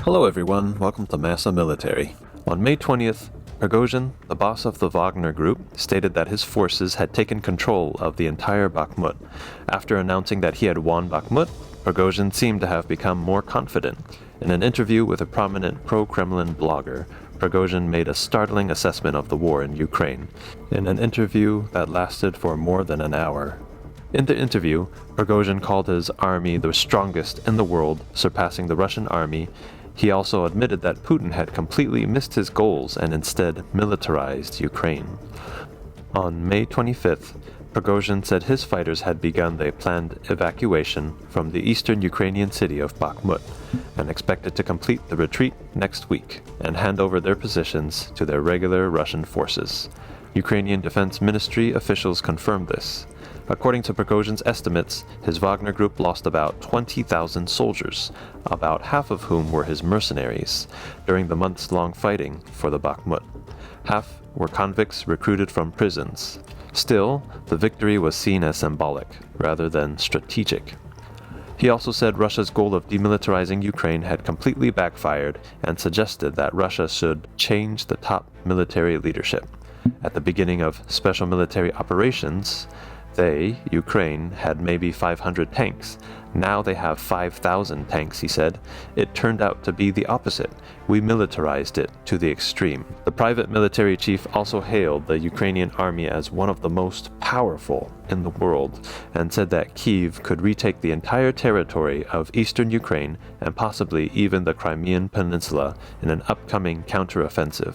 Hello everyone, welcome to MASA Military. On May 20th, Prigozhin, the boss of the Wagner Group, stated that his forces had taken control of the entire Bakhmut. After announcing that he had won Bakhmut, Prigozhin seemed to have become more confident. In an interview with a prominent pro-Kremlin blogger, Prigozhin made a startling assessment of the war in Ukraine. In an interview that lasted for more than an hour. In the interview, Prigozhin called his army the strongest in the world, surpassing the Russian army. He also admitted that Putin had completely missed his goals and instead militarized Ukraine. On May 25th, Prigozhin said his fighters had begun the planned evacuation from the eastern Ukrainian city of Bakhmut and expected to complete the retreat next week and hand over their positions to their regular Russian forces. Ukrainian Defense Ministry officials confirmed this. According to Prigozhin's estimates, his Wagner Group lost about 20,000 soldiers, about half of whom were his mercenaries, during the months-long fighting for the Bakhmut. Half were convicts recruited from prisons. Still, the victory was seen as symbolic, rather than strategic. He also said Russia's goal of demilitarizing Ukraine had completely backfired and suggested that Russia should change the top military leadership. At the beginning of special military operations, Ukraine, had maybe 500 tanks. Now they have 5,000 tanks, he said. It turned out to be the opposite. We militarized it to the extreme. The private military chief also hailed the Ukrainian army as one of the most powerful in the world and said that Kiev could retake the entire territory of eastern Ukraine and possibly even the Crimean peninsula in an upcoming counteroffensive.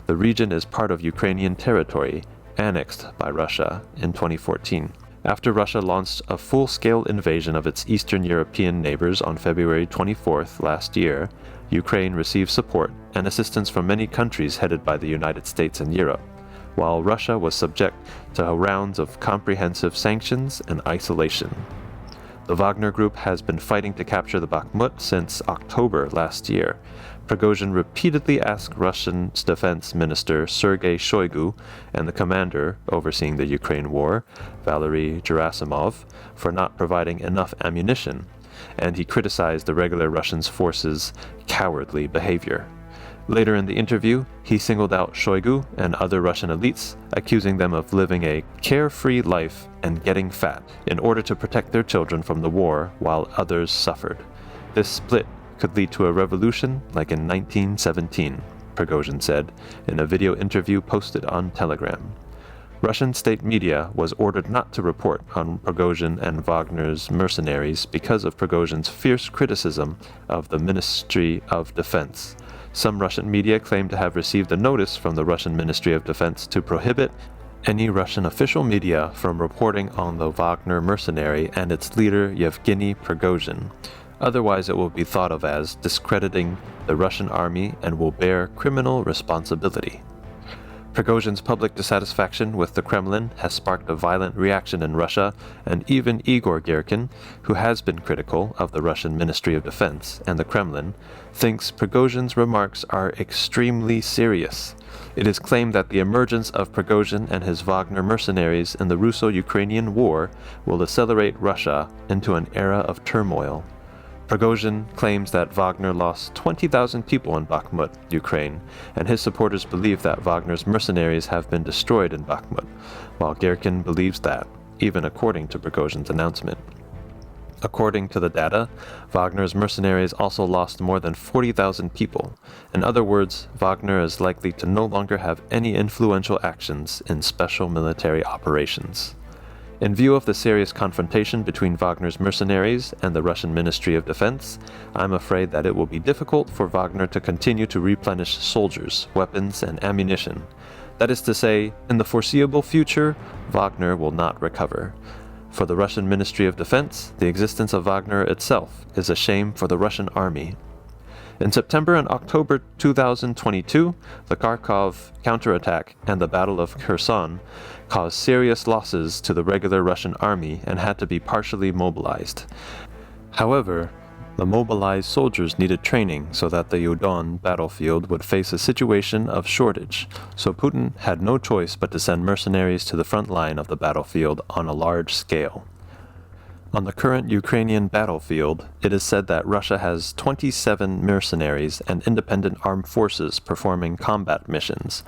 The region is part of Ukrainian territory, annexed by Russia in 2014. After Russia launched a full-scale invasion of its Eastern European neighbors on February 24th last year, Ukraine received support and assistance from many countries headed by the United States and Europe, while Russia was subject to rounds of comprehensive sanctions and isolation. The Wagner Group has been fighting to capture the Bakhmut since October last year. Prigozhin repeatedly asked Russian Defense Minister Sergei Shoigu and the commander overseeing the Ukraine war, Valery Gerasimov, for not providing enough ammunition, and he criticized the regular Russian forces' cowardly behavior. Later in the interview, he singled out Shoigu and other Russian elites, accusing them of living a carefree life and getting fat in order to protect their children from the war while others suffered. This split could lead to a revolution like in 1917, Prigozhin said in a video interview posted on Telegram. Russian state media was ordered not to report on Prigozhin and Wagner's mercenaries because of Prigozhin's fierce criticism of the Ministry of Defense. Some Russian media claim to have received a notice from the Russian Ministry of Defense to prohibit any Russian official media from reporting on the Wagner mercenary and its leader Yevgeny Prigozhin. Otherwise, it will be thought of as discrediting the Russian army and will bear criminal responsibility. Prigozhin's public dissatisfaction with the Kremlin has sparked a violent reaction in Russia, and even Igor Girkin, who has been critical of the Russian Ministry of Defense and the Kremlin, thinks Prigozhin's remarks are extremely serious. It is claimed that the emergence of Prigozhin and his Wagner mercenaries in the Russo-Ukrainian war will accelerate Russia into an era of turmoil. Prigozhin claims that Wagner lost 20,000 people in Bakhmut, Ukraine, and his supporters believe that Wagner's mercenaries have been destroyed in Bakhmut, while Girkin believes that, even according to Prigozhin's announcement. According to the data, Wagner's mercenaries also lost more than 40,000 people. In other words, Wagner is likely to no longer have any influential actions in special military operations. In view of the serious confrontation between Wagner's mercenaries and the Russian Ministry of Defense, I'm afraid that it will be difficult for Wagner to continue to replenish soldiers, weapons, and ammunition. That is to say, in the foreseeable future, Wagner will not recover. For the Russian Ministry of Defense, the existence of Wagner itself is a shame for the Russian army. In September and October 2022, the Kharkov counterattack and the Battle of Kherson caused serious losses to the regular Russian army and had to be partially mobilized. However, the mobilized soldiers needed training so that the Udon battlefield would face a situation of shortage, so Putin had no choice but to send mercenaries to the front line of the battlefield on a large scale. On the current Ukrainian battlefield, it is said that Russia has 27 mercenaries and independent armed forces performing combat missions.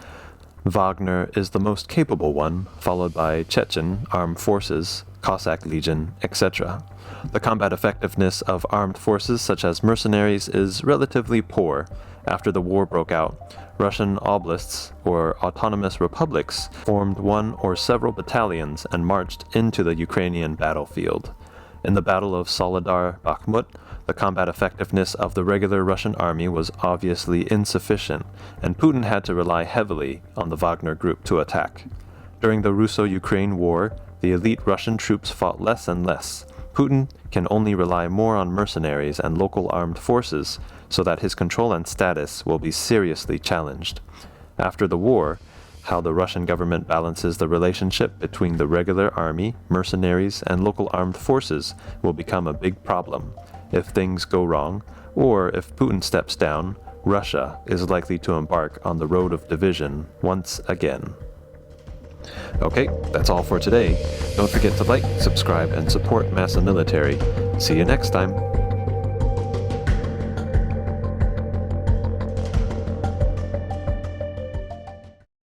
Wagner is the most capable one, followed by Chechen armed forces, Cossack Legion, etc. The combat effectiveness of armed forces such as mercenaries is relatively poor. After the war broke out, Russian oblasts, or autonomous republics, formed one or several battalions and marched into the Ukrainian battlefield. In the Battle of Solidar Bakhmut, the combat effectiveness of the regular Russian army was obviously insufficient, and Putin had to rely heavily on the Wagner Group to attack. During the Russo-Ukraine War, the elite Russian troops fought less and less. Putin can only rely more on mercenaries and local armed forces, so that his control and status will be seriously challenged. After the war, how the Russian government balances the relationship between the regular army, mercenaries, and local armed forces will become a big problem. If things go wrong, or if Putin steps down, Russia is likely to embark on the road of division once again. Okay, that's all for today. Don't forget to like, subscribe, and support MASA Military. See you next time.